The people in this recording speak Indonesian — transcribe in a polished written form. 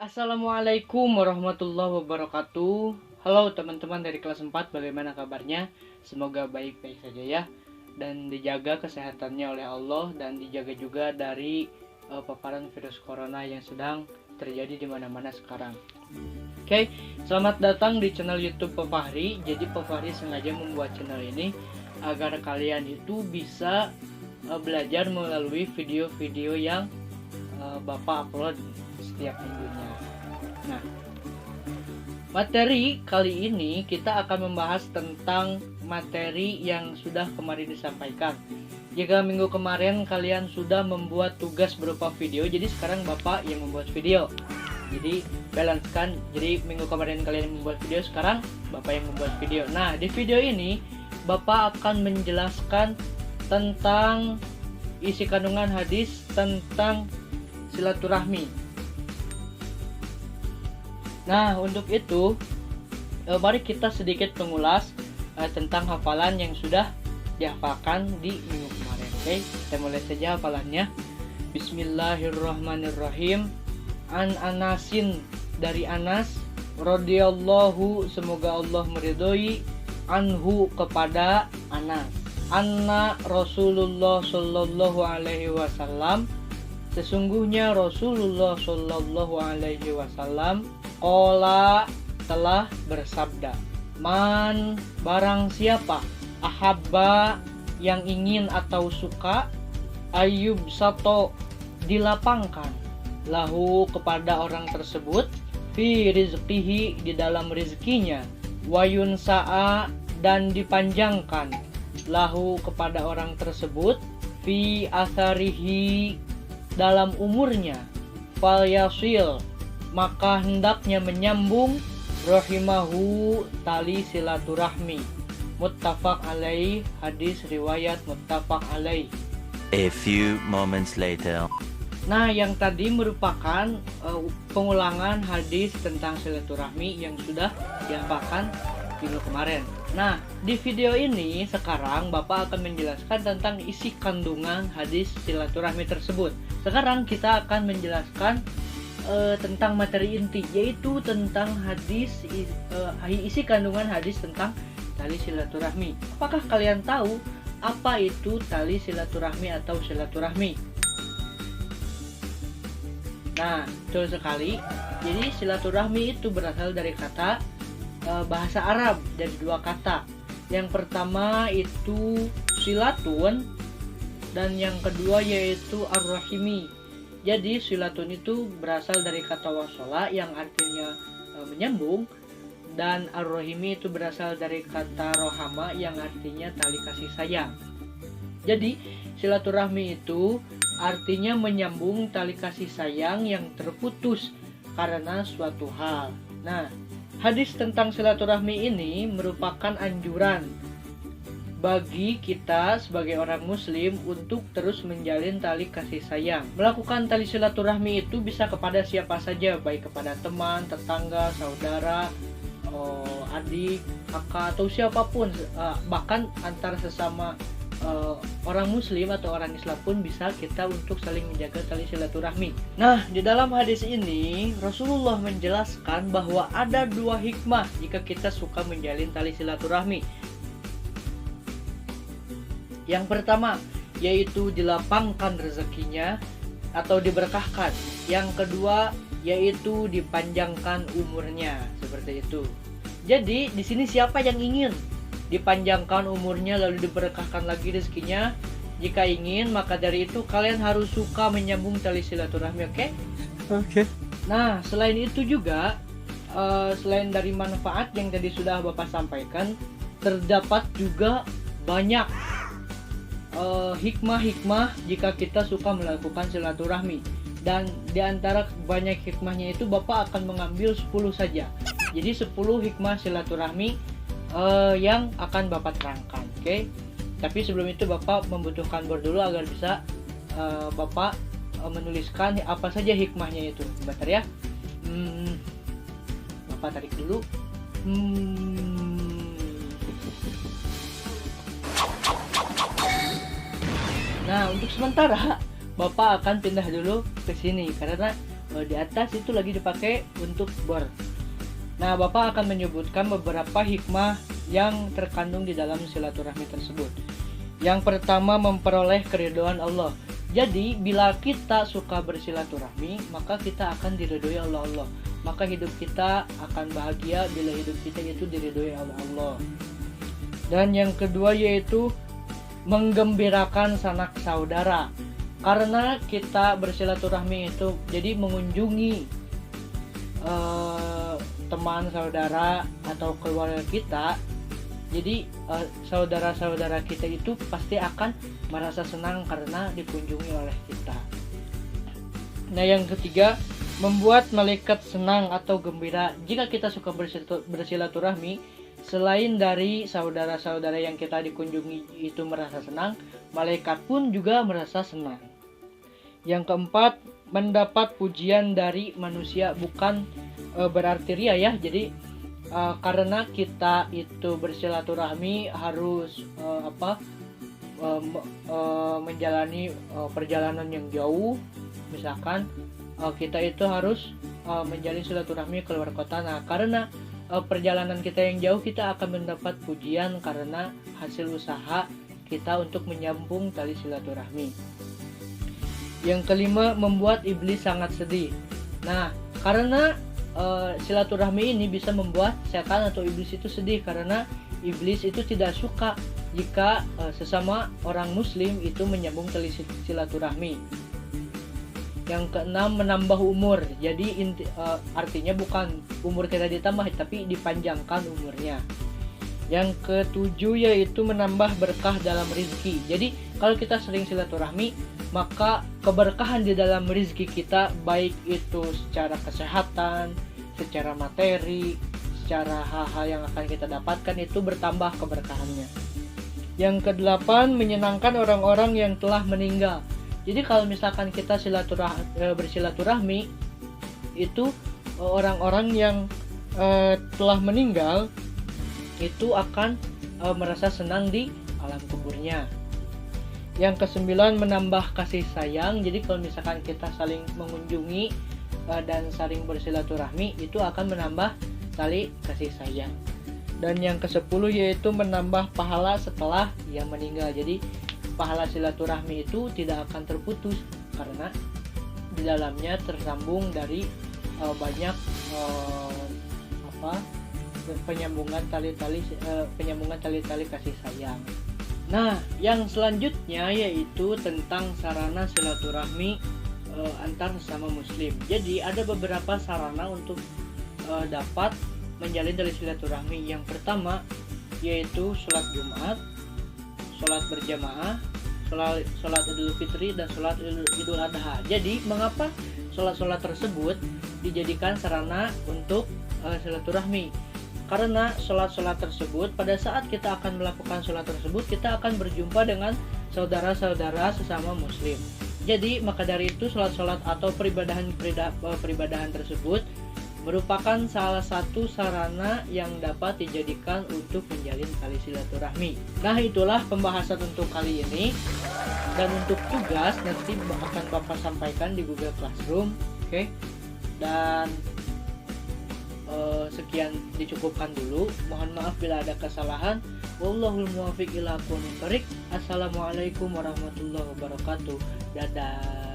Assalamualaikum warahmatullahi wabarakatuh. Halo teman-teman dari kelas 4, bagaimana kabarnya? Semoga baik-baik saja ya. Dan dijaga kesehatannya oleh Allah, dan dijaga juga dari paparan virus corona yang sedang terjadi di mana-mana sekarang. Oke, selamat datang di channel YouTube Pak Fahri. Jadi Pak Fahri sengaja membuat channel ini agar kalian itu bisa belajar melalui video-video yang Bapak upload setiap minggunya. Nah, materi kali ini kita akan membahas tentang materi yang sudah kemarin disampaikan. Jika minggu kemarin kalian sudah membuat tugas berupa video, jadi sekarang Bapak yang membuat video. Jadi balancekan. Jadi minggu kemarin kalian membuat video, sekarang Bapak yang membuat video. Nah, di video ini Bapak akan menjelaskan tentang isi kandungan hadis tentang silaturahmi. Nah, untuk itu mari kita sedikit mengulas tentang hafalan yang sudah dihafalkan di minggu kemarin. Oke, kita mulai saja hafalannya. Bismillahirrahmanirrahim. An Anasin, dari Anas, radhiyallahu, semoga Allah meridhoi, anhu, kepada Anas, anna Rasulullah sallallahu alaihi wasallam, sesungguhnya Rasulullah sallallahu alaihi wasallam qala, telah bersabda, man, barang siapa, ahabba, yang ingin atau suka, ayub sato, dilapangkan, lahu, kepada orang tersebut, fi rizqihi, di dalam rizkinya, wayun sa'a, dan dipanjangkan, lahu, kepada orang tersebut, fi asarihi, dalam umurnya, fal yasil, maka hendaknya menyambung, rahimahu, tali silaturahmi, muttafaq alaih, hadis riwayat muttafaq alaih. A few moments later. Nah, yang tadi merupakan pengulangan hadis tentang silaturahmi yang sudah dihafalkan minggu kemarin. Nah, di video ini sekarang Bapak akan menjelaskan tentang isi kandungan hadis silaturahmi tersebut. Sekarang kita akan menjelaskan tentang materi inti, yaitu tentang hadis, isi kandungan hadis tentang tali silaturahmi. Apakah kalian tahu apa itu tali silaturahmi atau silaturahmi? Nah, betul sekali. Jadi silaturahmi itu berasal dari kata bahasa Arab, dari dua kata. Yang pertama itu silatun, dan yang kedua yaitu ar-rahimi. Jadi silatun itu berasal dari kata wasola yang artinya menyambung, dan ar-rahimi itu berasal dari kata rohama yang artinya tali kasih sayang. Jadi silaturahmi itu artinya menyambung tali kasih sayang yang terputus karena suatu hal. Nah, hadis tentang silaturahmi ini merupakan anjuran bagi kita sebagai orang muslim untuk terus menjalin tali kasih sayang. Melakukan tali silaturahmi itu bisa kepada siapa saja, baik kepada teman, tetangga, saudara, adik, kakak, atau siapapun. Bahkan antar sesama orang muslim atau orang Islam pun bisa kita untuk saling menjaga tali silaturahmi. Nah, di dalam hadis ini Rasulullah menjelaskan bahwa ada dua hikmah jika kita suka menjalin tali silaturahmi. Yang pertama yaitu dilapangkan rezekinya atau diberkahkan. Yang kedua yaitu dipanjangkan umurnya, seperti itu. Jadi di sini siapa yang ingin dipanjangkan umurnya lalu diberkahkan lagi rezekinya? Jika ingin, maka dari itu kalian harus suka menyambung tali silaturahmi, oke? Oke. Nah, selain itu juga selain dari manfaat yang tadi sudah Bapak sampaikan, terdapat juga banyak hikmah-hikmah jika kita suka melakukan silaturahmi. Dan diantara banyak hikmahnya itu Bapak akan mengambil 10 saja. Jadi 10 hikmah silaturahmi yang akan Bapak terangkan, oke? Tapi sebelum itu Bapak membutuhkan board dulu agar bisa Bapak menuliskan apa saja hikmahnya itu. Sebentar ya. Bapak tarik dulu. Nah, untuk sementara Bapak akan pindah dulu ke sini karena di atas itu lagi dipakai untuk ber. Nah, Bapak akan menyebutkan beberapa hikmah yang terkandung di dalam silaturahmi tersebut. Yang pertama, memperoleh keridhaan Allah. Jadi, bila kita suka bersilaturahmi, maka kita akan diridhoi oleh Allah. Maka hidup kita akan bahagia bila hidup kita itu diridhoi oleh Allah. Dan yang kedua yaitu menggembirakan sanak saudara. Karena kita bersilaturahmi itu jadi mengunjungi teman saudara atau keluarga kita. Jadi saudara-saudara kita itu pasti akan merasa senang karena dikunjungi oleh kita. Nah, yang ketiga, membuat malaikat senang atau gembira. Jika kita suka bersilaturahmi, selain dari saudara-saudara yang kita dikunjungi itu merasa senang, malaikat pun juga merasa senang. Yang keempat, mendapat pujian dari manusia, bukan berarti ria ya. Jadi karena kita itu bersilaturahmi harus menjalani perjalanan yang jauh, misalkan kita itu harus menjalin silaturahmi keluar kota. Nah, karena perjalanan kita yang jauh, kita akan mendapat pujian karena hasil usaha kita untuk menyambung tali silaturahmi. Yang kelima, membuat iblis sangat sedih. Nah, karena silaturahmi ini bisa membuat setan atau iblis itu sedih, karena iblis itu tidak suka jika sesama orang muslim itu menyambung tali silaturahmi. Yang keenam, menambah umur. Jadi artinya bukan umur kita ditambah, tapi dipanjangkan umurnya. Yang ketujuh yaitu menambah berkah dalam rezeki. Jadi kalau kita sering silaturahmi, maka keberkahan di dalam rezeki kita, baik itu secara kesehatan, secara materi, secara hal-hal yang akan kita dapatkan, itu bertambah keberkahannya. Yang kedelapan, menyenangkan orang-orang yang telah meninggal. Jadi kalau misalkan kita bersilaturahmi, itu orang-orang yang telah meninggal itu akan merasa senang di alam kuburnya. Yang kesembilan, menambah kasih sayang. Jadi kalau misalkan kita saling mengunjungi dan saling bersilaturahmi, itu akan menambah tali kasih sayang. Dan yang ke-10 yaitu menambah pahala setelah ia meninggal. Jadi pahala silaturahmi itu tidak akan terputus karena di dalamnya tersambung dari banyak penyambungan tali-tali kasih sayang. Nah, yang selanjutnya yaitu tentang sarana silaturahmi antar sesama muslim. Jadi ada beberapa sarana untuk dapat menjalin tali silaturahmi. Yang pertama yaitu sholat Jumat, sholat berjamaah, sholat Idul Fitri, dan sholat Idul Adha. Jadi mengapa sholat-sholat tersebut dijadikan sarana untuk silaturahmi? Karena sholat-sholat tersebut, pada saat kita akan melakukan sholat tersebut, kita akan berjumpa dengan saudara-saudara sesama muslim. Jadi maka dari itu sholat-sholat atau peribadahan tersebut merupakan salah satu sarana yang dapat dijadikan untuk menjalin tali silaturahmi. Nah, itulah pembahasan untuk kali ini. Dan untuk tugas nanti akan Bapak sampaikan di Google Classroom. Oke. Dan sekian dicukupkan dulu. Mohon maaf bila ada kesalahan. Wallahul muwaffiq ila aqwamit thoriq. Assalamualaikum warahmatullahi wabarakatuh. Dadah.